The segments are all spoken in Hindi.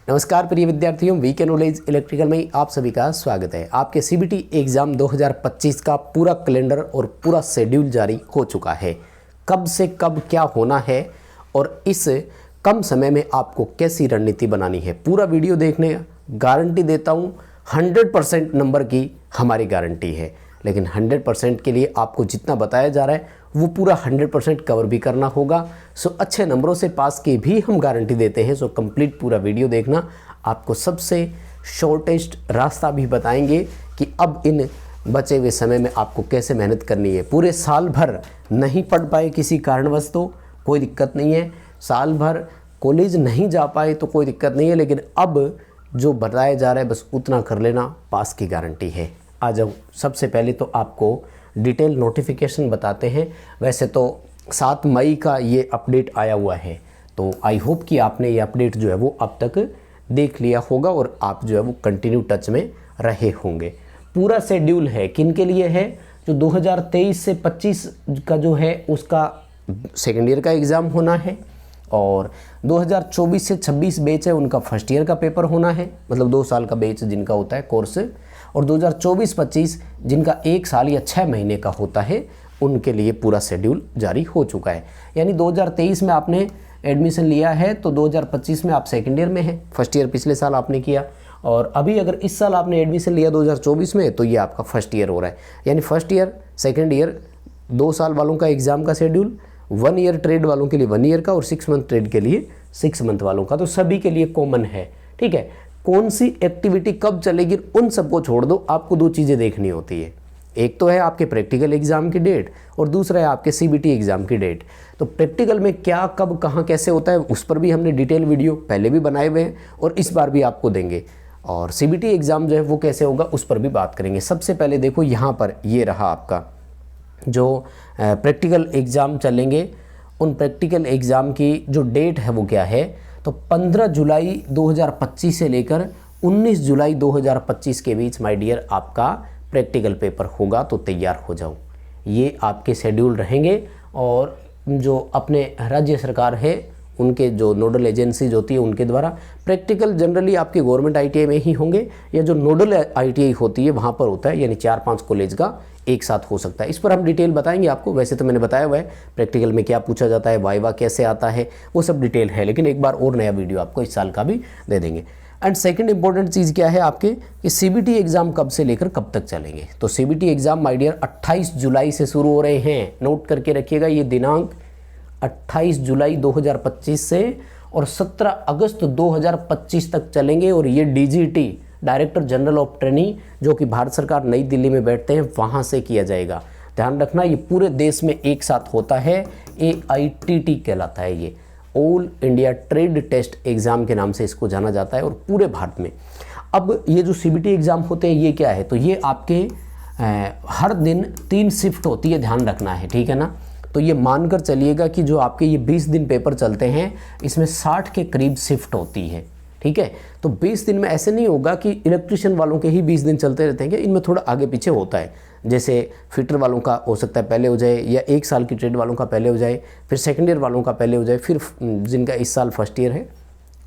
नमस्कार प्रिय विद्यार्थियों, वीके नॉलेज इलेक्ट्रिकल में आप सभी का स्वागत है। आपके सीबीटी एग्ज़ाम 2025 का पूरा कैलेंडर और पूरा शेड्यूल जारी हो चुका है। कब से कब क्या होना है और इस कम समय में आपको कैसी रणनीति बनानी है, पूरा वीडियो देखने गारंटी देता हूँ। 100% नंबर की हमारी गारंटी है, लेकिन 100% के लिए आपको जितना बताया जा रहा है वो पूरा 100% कवर भी करना होगा। सो अच्छे नंबरों से पास की भी हम गारंटी देते हैं। सो कंप्लीट पूरा वीडियो देखना, आपको सबसे शॉर्टेस्ट रास्ता भी बताएंगे कि अब इन बचे हुए समय में आपको कैसे मेहनत करनी है। पूरे साल भर नहीं पढ़ पाए किसी कारणवश तो कोई दिक्कत नहीं है, साल भर कॉलेज नहीं जा पाए तो कोई दिक्कत नहीं है, लेकिन अब जो बताया जा रहा है बस उतना कर लेना, पास की गारंटी है। आ जाओ, सबसे पहले तो आपको डिटेल नोटिफिकेशन बताते हैं। वैसे तो 7 मई का ये अपडेट आया हुआ है, तो आई होप कि आपने ये अपडेट जो है वो अब तक देख लिया होगा और आप जो है वो कंटिन्यू टच में रहे होंगे। पूरा शेड्यूल है, किन के लिए है? जो 2023 से 25 का जो है उसका सेकेंड ईयर का एग्ज़ाम होना है, और 2024 से 26 बैच है उनका फर्स्ट ईयर का पेपर होना है, मतलब 2 साल का बैच जिनका होता है कोर्स। और 2024-25 जिनका 1 साल या 6 महीने का होता है उनके लिए पूरा शेड्यूल जारी हो चुका है। यानी 2023 में आपने एडमिशन लिया है तो 2025 में आप सेकेंड ईयर में हैं, फर्स्ट ईयर पिछले साल आपने किया, और अभी अगर इस साल आपने एडमिशन लिया 2024 में तो ये आपका फर्स्ट ईयर हो रहा है। यानी फर्स्ट ईयर सेकेंड ईयर 2 साल वालों का एग्ज़ाम का शेड्यूल, 1 ईयर ट्रेड वालों के लिए 1 ईयर का और 6 मंथ ट्रेड के लिए 6 मंथ वालों का, तो सभी के लिए कॉमन है। ठीक है, कौन सी एक्टिविटी कब चलेगी उन सबको छोड़ दो, आपको 2 चीज़ें देखनी होती है। एक तो है आपके प्रैक्टिकल एग्ज़ाम की डेट और दूसरा है आपके सीबीटी एग्ज़ाम की डेट। तो प्रैक्टिकल में क्या कब कहाँ कैसे होता है उस पर भी हमने डिटेल वीडियो पहले भी बनाए हुए हैं और इस बार भी आपको देंगे, और सीबीटी एग्ज़ाम जो है वो कैसे होगा उस पर भी बात करेंगे। सबसे पहले देखो यहाँ पर ये रहा आपका जो प्रैक्टिकल एग्ज़ाम चलेंगे, उन प्रैक्टिकल एग्ज़ाम की जो डेट है वो क्या है, तो 15 जुलाई 2025 से लेकर 19 जुलाई 2025 के बीच माय डियर आपका प्रैक्टिकल पेपर होगा, तो तैयार हो जाओ। ये आपके शेड्यूल रहेंगे, और जो अपने राज्य सरकार है उनके जो नोडल एजेंसीज होती है उनके द्वारा प्रैक्टिकल जनरली आपके गवर्नमेंट आईटीआई में ही होंगे, या जो नोडल आईटीआई होती है वहाँ पर होता है, यानी 4-5 कॉलेज का एक साथ हो सकता है। इस पर हम डिटेल बताएंगे आपको। वैसे तो मैंने बताया हुआ है प्रैक्टिकल में क्या पूछा जाता है, वाइवा कैसे आता है, वो सब डिटेल है, लेकिन एक बार और नया वीडियो आपको इस साल का भी दे देंगे। एंड सेकंड इंपॉर्टेंट चीज़ क्या है आपके कि सीबीटी एग्ज़ाम कब से लेकर कब तक चलेंगे। तो सीबीटी एग्ज़ाम माय डियर 28 जुलाई से शुरू हो रहे हैं, नोट करके रखिएगा ये दिनांक, 28 जुलाई 2025 से और 17 अगस्त 2025 तक चलेंगे। और ये DGT director general of training जो कि भारत सरकार नई दिल्ली में बैठते हैं वहाँ से किया जाएगा। ध्यान रखना ये पूरे देश में एक साथ होता है, AITT कहलाता है, ये all India trade test exam के नाम से इसको जाना जाता है, और पूरे भारत में। अब ये जो सीबीटी एग्ज़ाम होते हैं ये क्या है, तो ये आपके हर दिन 3 शिफ्ट होती है, ध्यान रखना है, ठीक है ना। तो ये मानकर चलिएगा कि जो आपके ये 20 दिन पेपर चलते हैं इसमें 60 के करीब शिफ्ट होती है, ठीक है। तो 20 दिन में ऐसे नहीं होगा कि इलेक्ट्रिशियन वालों के ही 20 दिन चलते रहते हैं, इनमें थोड़ा आगे पीछे होता है। जैसे फिटर वालों का हो सकता है पहले हो जाए, या 1 साल की ट्रेड वालों का पहले हो जाए, फिर सेकेंड ईयर वालों का पहले हो जाए, फिर जिनका इस साल फर्स्ट ईयर है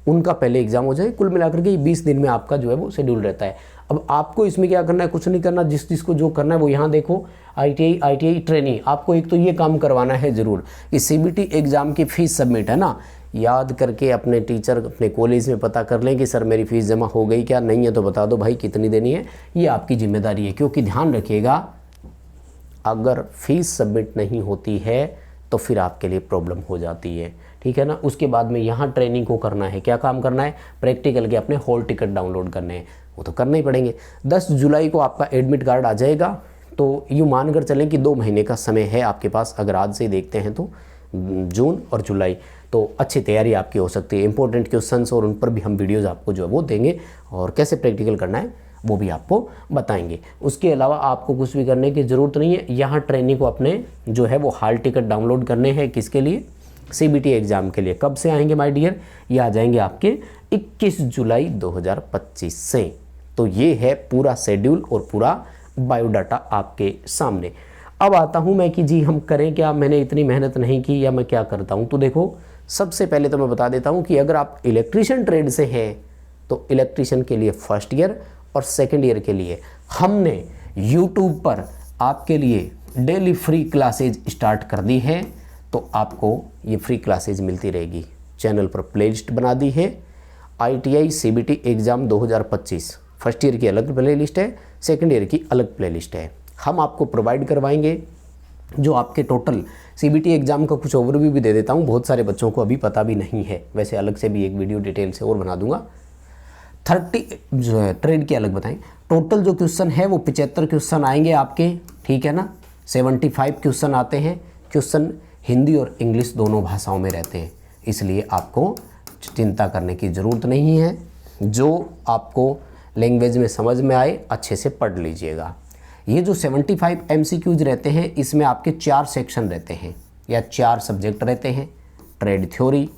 उनका पहले एग्जाम हो जाए। कुल मिलाकर के 20 दिन में आपका जो है वो शेड्यूल रहता है। अब आपको इसमें क्या करना है, कुछ नहीं करना, जिसको जो करना है वो यहाँ देखो, ITI ट्रेनिंग। आपको एक तो ये काम करवाना है ज़रूर कि सीबीटी एग्ज़ाम की फ़ीस सबमिट है ना, याद करके अपने टीचर अपने कॉलेज में पता कर लें कि सर मेरी फ़ीस जमा हो गई क्या, नहीं है तो बता दो भाई कितनी देनी है, ये आपकी जिम्मेदारी है। क्योंकि ध्यान रखिएगा अगर फ़ीस सबमिट नहीं होती है तो फिर आपके लिए प्रॉब्लम हो जाती है, ठीक है ना। उसके बाद में यहाँ ट्रेनिंग को करना है, क्या काम करना है, प्रैक्टिकल के अपने हॉल टिकट डाउनलोड करने हैं, वो तो करने ही पड़ेंगे। 10 जुलाई को आपका एडमिट कार्ड आ जाएगा, तो यूँ मान कर चलें कि 2 महीने का समय है आपके पास। अगर आज से देखते हैं तो जून और जुलाई, तो अच्छी तैयारी आपकी हो सकती है। इंपॉर्टेंट क्वेश्चंस और उन पर भी हम वीडियोज़ आपको जो है वो देंगे, और कैसे प्रैक्टिकल करना है वो भी आपको बताएंगे। उसके अलावा आपको कुछ भी करने की ज़रूरत नहीं है। यहाँ ट्रेनिंग को अपने जो है वो हॉल टिकट डाउनलोड करने हैं, किसके लिए, सीबीटी एग्ज़ाम के लिए। कब से आएंगे माय डियर, ये आ जाएंगे आपके 21 जुलाई 2025 से। तो ये है पूरा शेड्यूल और पूरा बायोडाटा आपके सामने। अब आता हूँ मैं कि जी हम करें क्या, मैंने इतनी मेहनत नहीं की या मैं क्या करता हूँ। तो देखो सबसे पहले तो मैं बता देता हूँ कि अगर आप इलेक्ट्रीशियन ट्रेड से हैं तो इलेक्ट्रीशियन के लिए फर्स्ट ईयर और सेकेंड ईयर के लिए हमने यूट्यूब पर आपके लिए डेली फ्री क्लासेज स्टार्ट कर दी है। तो आपको ये फ्री क्लासेज मिलती रहेगी। चैनल पर प्लेलिस्ट बना दी है। ITI CBT exam 2025 first year की अलग प्लेलिस्ट है, सेकेंड ईयर की अलग प्लेलिस्ट है। हम आपको प्रोवाइड करवाएंगे जो आपके टोटल CBT एग्ज़ाम का कुछ ओवरव्यू भी दे देता हूँ, बहुत सारे बच्चों को अभी पता भी नहीं है, वैसे अलग से भी एक वीडियो डिटेल से और बना दूंगा। 30 जो है ट्रेड की अलग बताएं। टोटल जो क्वेश्चन है वो 75 क्वेश्चन आएंगे आपके, ठीक है ना। 75 क्वेश्चन आते हैं। क्वेश्चन हिंदी और इंग्लिश दोनों भाषाओं में रहते हैं, इसलिए आपको चिंता करने की ज़रूरत नहीं है। जो आपको लैंग्वेज में समझ में आए अच्छे से पढ़ लीजिएगा। ये जो 75 MCQs रहते हैं इसमें आपके 4 सेक्शन रहते हैं या 4 सब्जेक्ट रहते हैं। ट्रेड थ्योरी,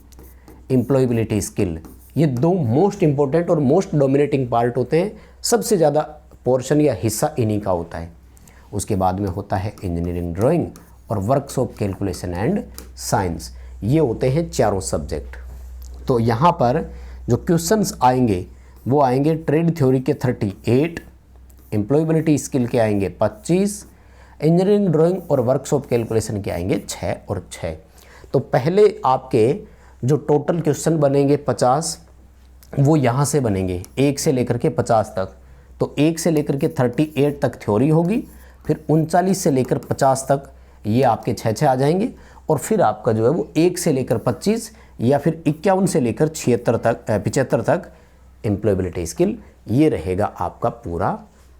एम्प्लॉयबिलिटी स्किल, ये 2 मोस्ट इंपॉर्टेंट और मोस्ट डोमिनेटिंग पार्ट होते हैं। सबसे ज़्यादा पोर्शन या हिस्सा इन्हीं का होता है। उसके बाद में होता है इंजीनियरिंग ड्राइंग और वर्कशॉप कैलकुलेशन एंड साइंस। ये होते हैं चारों सब्जेक्ट। तो यहाँ पर जो क्वेश्चंस आएंगे वो आएंगे ट्रेड थ्योरी के 38, एम्प्लॉयबिलिटी स्किल के आएंगे 25, इंजीनियरिंग ड्राइंग और वर्कशॉप कैलकुलेशन के आएंगे 6 और 6। तो पहले आपके जो टोटल क्वेश्चन बनेंगे 50, वो यहाँ से बनेंगे 1 से लेकर के 50 तक। तो 1 से लेकर के 38 तक थ्योरी होगी, फिर 39 से लेकर 50 तक ये आपके 6 आ जाएंगे, और फिर आपका जो है वो 1 से लेकर 25 या फिर 51 से लेकर 75 तक एम्प्लॉयबिलिटी स्किल। ये रहेगा आपका पूरा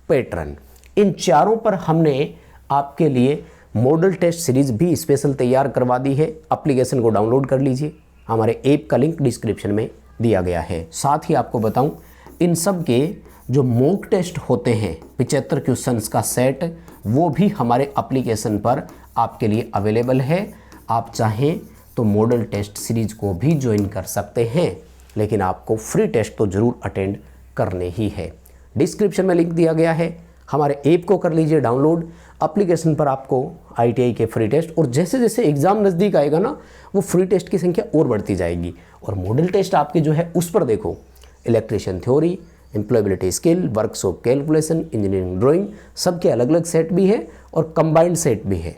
पैटर्न। इन चारों पर हमने आपके लिए मॉडल टेस्ट सीरीज भी स्पेशल तैयार करवा दी है। एप्लीकेशन को डाउनलोड कर लीजिए, हमारे ऐप का लिंक डिस्क्रिप्शन में दिया गया है। साथ ही आपको बताऊं, इन सब के जो मॉक टेस्ट होते हैं 75 क्वेश्चंस का सेट, वो भी हमारे एप्लीकेशन पर आपके लिए अवेलेबल है। आप चाहें तो मॉडल टेस्ट सीरीज को भी ज्वाइन कर सकते हैं, लेकिन आपको फ्री टेस्ट तो ज़रूर अटेंड करने ही है। डिस्क्रिप्शन में लिंक दिया गया है, हमारे ऐप को कर लीजिए डाउनलोड। एप्लीकेशन पर आपको ITI के फ्री टेस्ट, और जैसे जैसे एग्ज़ाम नज़दीक आएगा ना, वो फ्री टेस्ट की संख्या और बढ़ती जाएगी। और मॉडल टेस्ट आपके जो है उस पर देखो, electrician theory, employability skill, workshop calculation, engineering drawing, सबके अलग अलग सेट भी है और कंबाइंड सेट भी है।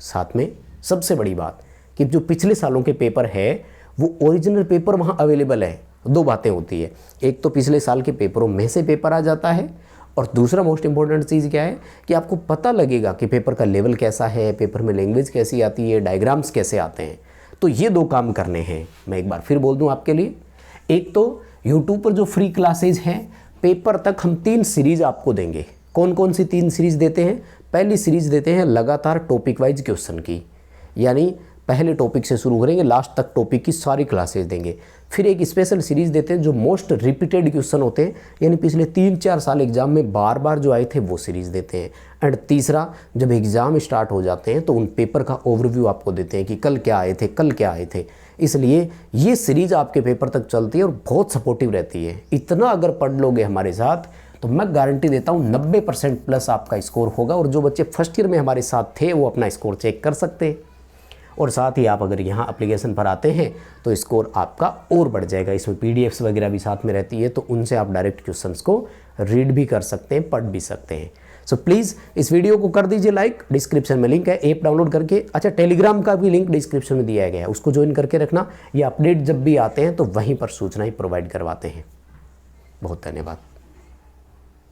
साथ में सबसे बड़ी बात कि जो पिछले सालों के पेपर है वो ओरिजिनल पेपर वहाँ अवेलेबल है। 2 बातें होती है, एक तो पिछले साल के पेपरों में से पेपर आ जाता है, और दूसरा मोस्ट इंपॉर्टेंट चीज़ क्या है कि आपको पता लगेगा कि पेपर का लेवल कैसा है, पेपर में लैंग्वेज कैसी आती है, डायग्राम्स कैसे आते हैं। तो ये 2 काम करने हैं। मैं एक बार फिर बोल दूं आपके लिए, एक तो यूट्यूब पर जो फ्री क्लासेज हैं, पेपर तक हम 3 सीरीज़ आपको देंगे। कौन कौन सी 3 सीरीज़ देते हैं? पहली सीरीज़ देते हैं लगातार टॉपिक वाइज क्वेश्चन की, यानी पहले टॉपिक से शुरू करेंगे, लास्ट तक टॉपिक की सारी क्लासेस देंगे। फिर एक स्पेशल सीरीज़ देते हैं जो मोस्ट रिपीटेड क्वेश्चन होते हैं, यानी पिछले 3-4 साल एग्जाम में बार बार जो आए थे वो सीरीज़ देते हैं। एंड तीसरा, जब एग्ज़ाम स्टार्ट हो जाते हैं तो उन पेपर का ओवरव्यू आपको देते हैं कि कल क्या आए थे, कल क्या आए थे। इसलिए ये सीरीज़ आपके पेपर तक चलती है और बहुत सपोर्टिव रहती है। इतना अगर पढ़ लोगे हमारे साथ तो मैं गारंटी देता हूँ 90% प्लस आपका स्कोर होगा। और जो बच्चे फर्स्ट ईयर में हमारे साथ थे वो अपना स्कोर चेक कर सकते हैं। और साथ ही आप अगर यहाँ एप्लीकेशन पर आते हैं तो स्कोर आपका और बढ़ जाएगा। इसमें PDFs वगैरह भी साथ में रहती है, तो उनसे आप डायरेक्ट क्वेश्चंस को रीड भी कर सकते हैं, पढ़ भी सकते हैं। सो प्लीज़ इस वीडियो को कर दीजिए लाइक। डिस्क्रिप्शन में लिंक है, ऐप डाउनलोड करके। अच्छा, टेलीग्राम का भी लिंक डिस्क्रिप्शन में दिया गया है, उसको ज्वाइन करके रखना। ये अपडेट जब भी आते हैं तो वहीं पर सूचनाएँ प्रोवाइड करवाते हैं। बहुत धन्यवाद।